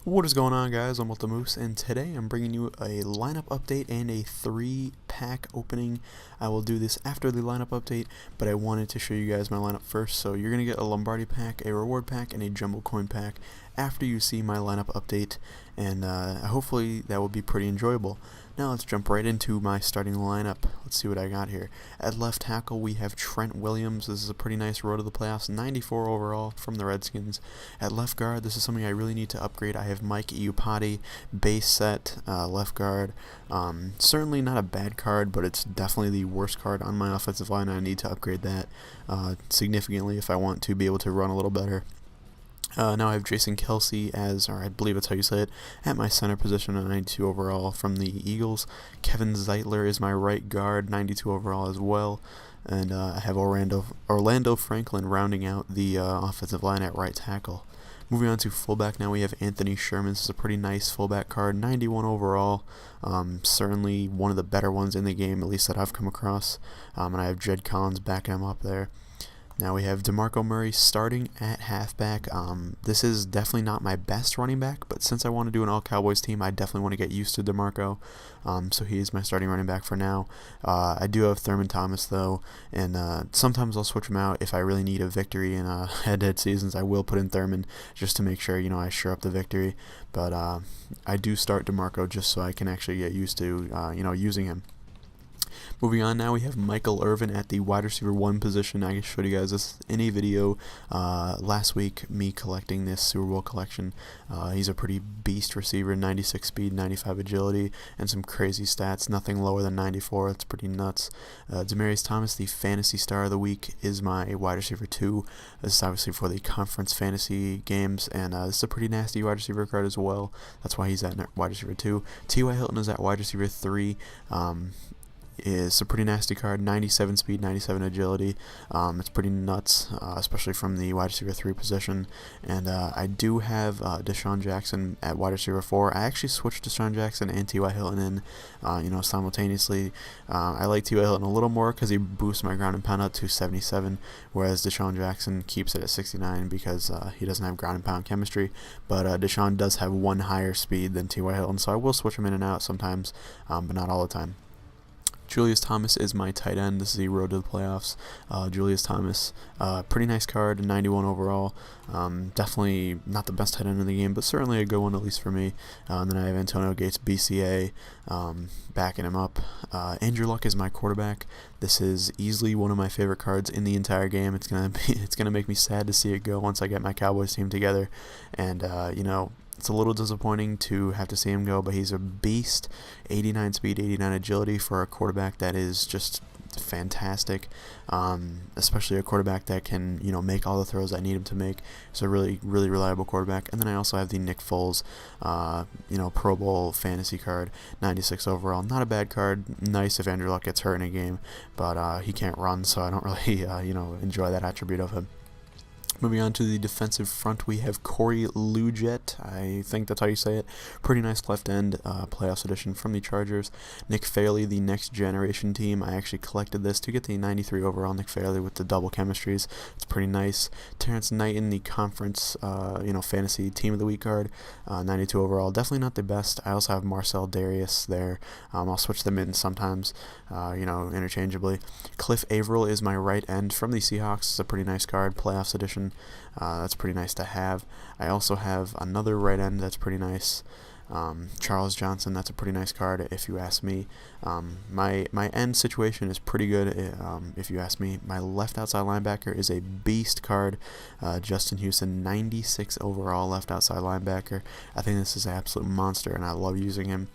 What is going on, guys? I'm the Moose, and today I'm bringing you a lineup update and a 3-pack opening. I will do this after the lineup update, but I wanted to show you guys my lineup first. So you're going to get a Lombardi pack, a reward pack, and a jumbo coin pack after you see my lineup update, and hopefully that will be pretty enjoyable. Now let's jump right into my starting lineup. Let's see what I got here. At left tackle, we have Trent Williams. This is a pretty nice road to the playoffs, 94 overall from the Redskins. At left guard, this is something I really need to upgrade. I have Mike MUT, base set, left guard. Certainly not a bad card, but it's definitely the worst card on my offensive line. I need to upgrade that significantly if I want to be able to run a little better. Now I have Jason Kelsey as, or I believe that's how you say it, at my center position at 92 overall from the Eagles. Kevin Zeitler is my right guard, 92 overall as well. And I have Orlando Franklin rounding out the offensive line at right tackle. Moving on to fullback, now we have Anthony Sherman. This is a pretty nice fullback card, 91 overall. Certainly one of the better ones in the game, at least that I've come across. And I have Jed Collins backing him up there. Now we have DeMarco Murray starting at halfback. This is definitely not my best running back, but since I want to do an all-Cowboys team, I definitely want to get used to DeMarco. So he is my starting running back for now. I do have Thurman Thomas, though, and sometimes I'll switch him out if I really need a victory in head-to-head seasons. I will put in Thurman just to make sure, I sure up the victory. But I do start DeMarco just so I can actually get used to, using him. Moving on, now we have Michael Irvin at the wide receiver 1 position. I showed you guys this in a video last week, me collecting this Super Bowl collection. He's a pretty beast receiver, 96 speed, 95 agility, and some crazy stats, nothing lower than 94. That's pretty nuts. Demaryius Thomas, the fantasy star of the week, is my wide receiver 2. This is obviously for the conference fantasy games, and this is a pretty nasty wide receiver card as well. That's why he's at wide receiver 2. T.Y. Hilton is at wide receiver 3. Is a pretty nasty card, 97 speed, 97 agility. It's pretty nuts, especially from the wide receiver 3 position. And I do have Deshaun Jackson at wide receiver 4. I actually switched Deshaun Jackson and T.Y. Hilton in, simultaneously. I like T.Y. Hilton a little more because he boosts my ground and pound up to 77, whereas Deshaun Jackson keeps it at 69 because he doesn't have ground and pound chemistry. But Deshaun does have one higher speed than T.Y. Hilton, so I will switch him in and out sometimes, but not all the time. Julius Thomas is my tight end. This is the road to the playoffs. Julius Thomas, pretty nice card, 91 overall. Definitely not the best tight end in the game, but certainly a good one, at least for me. And then I have Antonio Gates, BCA, backing him up. Andrew Luck is my quarterback. This is easily one of my favorite cards in the entire game. It's gonna make me sad to see it go once I get my Cowboys team together, and it's a little disappointing to have to see him go, but he's a beast. 89 speed, 89 agility for a quarterback that is just fantastic, especially a quarterback that can make all the throws I need him to make. It's a really reliable quarterback. And then I also have the Nick Foles Pro Bowl fantasy card, 96 overall. Not a bad card. Nice if Andrew Luck gets hurt in a game, but he can't run, so I don't really enjoy that attribute of him. Moving on to the defensive front, we have Corey Lujet. I think that's how you say it. Pretty nice left end, playoffs edition from the Chargers. Nick Fairley, the next generation team. I actually collected this to get the 93 overall Nick Fairley with the double chemistries. It's pretty nice. Terrence Knighton, the conference, fantasy team of the week card, 92 overall. Definitely not the best. I also have Marcel Darius there. I'll switch them in sometimes, interchangeably. Cliff Averill is my right end from the Seahawks. It's a pretty nice card, playoffs edition. That's pretty nice to have. I also have another right end that's pretty nice. Charles Johnson, that's a pretty nice card if you ask me. My end situation is pretty good if you ask me. My left outside linebacker is a beast card. Justin Houston, 96 overall left outside linebacker. I think this is an absolute monster, and I love using him.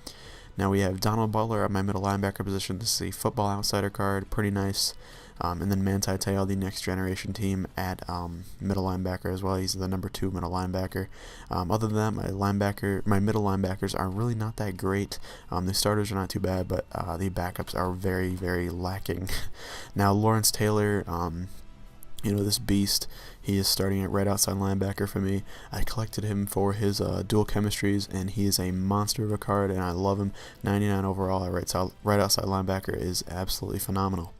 Now we have Donald Butler at my middle linebacker position. This is a Football Outsider card, pretty nice. And then Manti Te'o, the next generation team, at middle linebacker as well. He's the number 2 middle linebacker. Other than that, my middle linebackers are really not that great. The starters are not too bad, but the backups are very lacking. Now Lawrence Taylor, this beast, he is starting at right outside linebacker for me. I collected him for his dual chemistries, and he is a monster of a card, and I love him. 99 overall at right outside linebacker is absolutely phenomenal.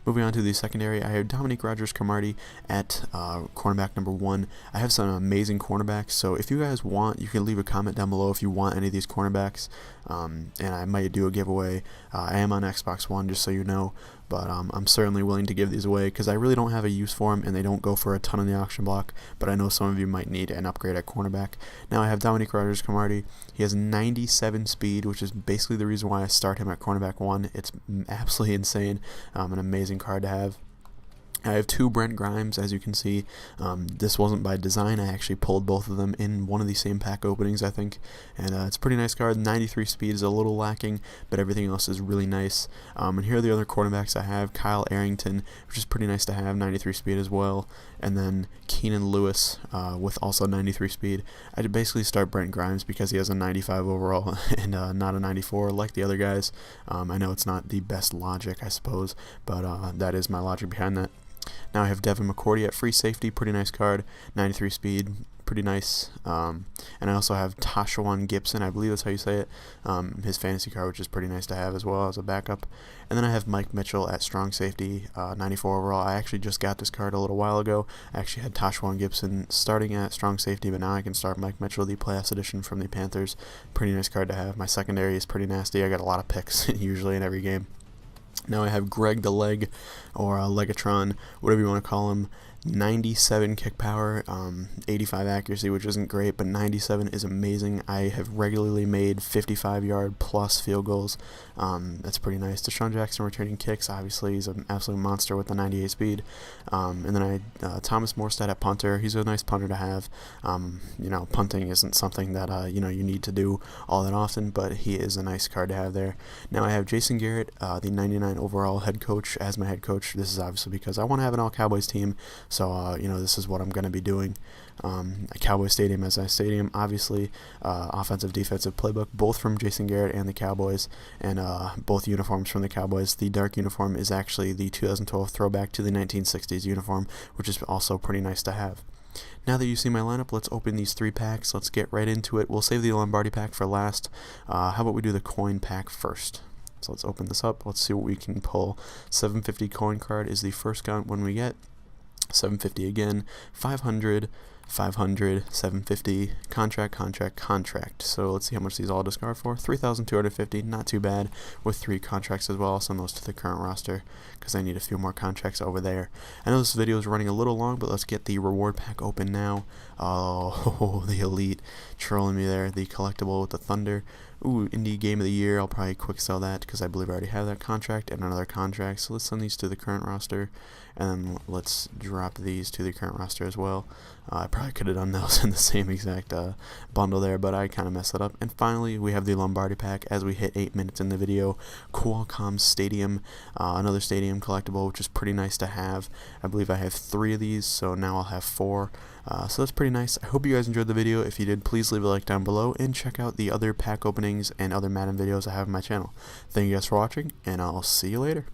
Moving on to the secondary, I have Dominique Rodgers-Cromartie at cornerback number 1. I have some amazing cornerbacks, so if you guys want, you can leave a comment down below if you want any of these cornerbacks, and I might do a giveaway. I am on Xbox One, just so you know, but I'm certainly willing to give these away because I really don't have a use for them, and they don't go for a ton in the auction block, but I know some of you might need an upgrade at cornerback. Now I have Dominique Rodgers-Cromartie. He has 97 speed, which is basically the reason why I start him at cornerback 1. It's absolutely insane, an amazing card to have. I have 2 Brent Grimes, as you can see. This wasn't by design. I actually pulled both of them in one of the same pack openings, I think. And it's a pretty nice card. 93 speed is a little lacking, but everything else is really nice. And here are the other cornerbacks I have. Kyle Arrington, which is pretty nice to have, 93 speed as well. And then Keenan Lewis with also 93 speed. I basically start Brent Grimes because he has a 95 overall and not a 94 like the other guys. I know it's not the best logic, I suppose, but that is my logic behind that. Now I have Devin McCourty at free safety, pretty nice card, 93 speed, pretty nice. And I also have Tashawan Gibson, I believe that's how you say it, his fantasy card, which is pretty nice to have as well as a backup. And then I have Mike Mitchell at strong safety, 94 overall. I actually just got this card a little while ago. I actually had Tashawan Gibson starting at strong safety, but now I can start Mike Mitchell, the playoffs edition from the Panthers. Pretty nice card to have. My secondary is pretty nasty. I got a lot of picks usually in every game. Now I have Greg the Leg, or Legatron, whatever you want to call him. 97 kick power, 85 accuracy, which isn't great, but 97 is amazing. I have regularly made 55-yard plus field goals. That's pretty nice. Deshaun Jackson returning kicks, obviously he's an absolute monster with the 98 speed. And then Thomas Morstead at punter. He's a nice punter to have. You know, punting isn't something that you know, you need to do all that often, but he is a nice card to have there. Now I have Jason Garrett, the 99 overall head coach, as my head coach. This is obviously because I want to have an all-Cowboys team. So, you know, this is what I'm going to be doing. Cowboy Stadium as I stadium, obviously, offensive, defensive playbook, both from Jason Garrett and the Cowboys, and both uniforms from the Cowboys. The dark uniform is actually the 2012 throwback to the 1960s uniform, which is also pretty nice to have. Now that you see my lineup, let's open these 3 packs. Let's get right into it. We'll save the Lombardi pack for last. How about we do the coin pack first? So let's open this up. Let's see what we can pull. 750 coin card is the first one we get. 750 again, 500, 500, 750, contract. So let's see how much these all discard for. 3,250, not too bad, with 3 contracts as well. I'll send those to the current roster because I need a few more contracts over there. I know this video is running a little long, but let's get the reward pack open now. Oh, the elite trolling me there. The collectible with the Thunder. Ooh, Indie Game of the Year. I'll probably quick sell that because I believe I already have that contract and another contract. So let's send these to the current roster, and then let's drop these to the current roster as well. I probably could have done those in the same exact bundle there, but I kind of messed it up. And finally, we have the Lombardi pack as we hit 8 minutes in the video. Qualcomm Stadium, another stadium collectible, which is pretty nice to have. I believe I have 3 of these, so now I'll have 4. So that's pretty nice. I hope you guys enjoyed the video. If you did, please leave a like down below and check out the other pack openings and other Madden videos I have on my channel. Thank you guys for watching, and I'll see you later.